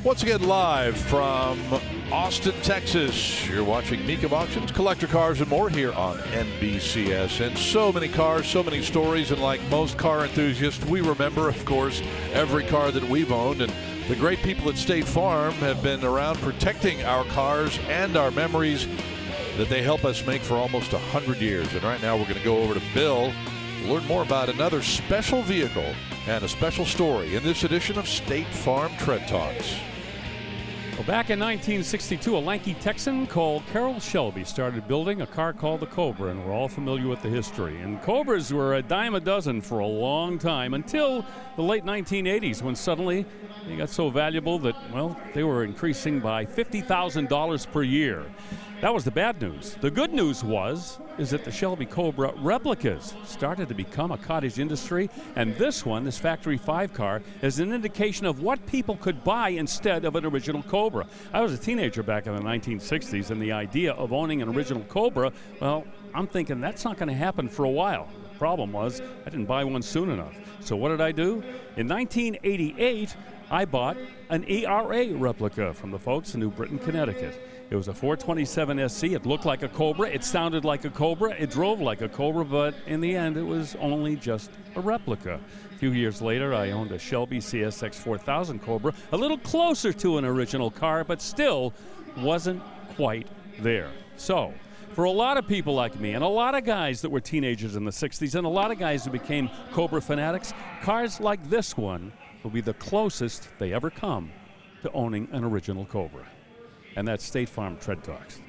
Once again, live from Austin, Texas. You're watching Mecum Auctions, Collector Cars, and more here on NBCS. And so many cars, so many stories, and like most car enthusiasts, we remember, of course, every car that we've owned. And the great people at State Farm have been around protecting our cars and our memories that they help us make for almost 100 years. And right now we're going to go over to Bill, learn more about another special vehicle and a special story in this edition of State Farm Tread Talks. Well, back in 1962, a lanky Texan called Carroll Shelby started building a car called the Cobra, and we're all familiar with the history. And Cobras were a dime a dozen for a long time until the late 1980s, when suddenly they got so valuable that, well, they were increasing by $50,000 per year. That was the bad news. The good news is that the Shelby Cobra replicas started to become a cottage industry, and this Factory 5 car is an indication of what people could buy instead of an original Cobra. I was a teenager back in the 1960s, and the idea of owning an original Cobra, well, I'm thinking that's not going to happen for a while. The problem was I didn't buy one soon enough. So what did I do? In 1988, I bought an ERA replica from the folks in New Britain, Connecticut. It was a 427 SC. It looked like a Cobra. It sounded like a Cobra. It drove like a Cobra, but in the end, it was only just a replica. A few years later, I owned a Shelby CSX 4000 Cobra, a little closer to an original car, but still wasn't quite there. So, for a lot of people like me, and a lot of guys that were teenagers in the 60s, and a lot of guys who became Cobra fanatics, cars like this one will be the closest they ever come to owning an original Cobra. And that's State Farm Tread Talks.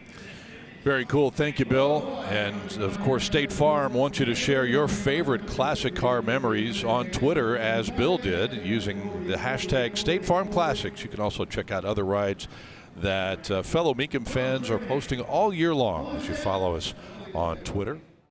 Very cool. Thank you, Bill. And, of course, State Farm wants you to share your favorite classic car memories on Twitter, as Bill did, using the hashtag State Farm Classics. You can also check out other rides that fellow Mecum fans are posting all year long as you follow us on Twitter.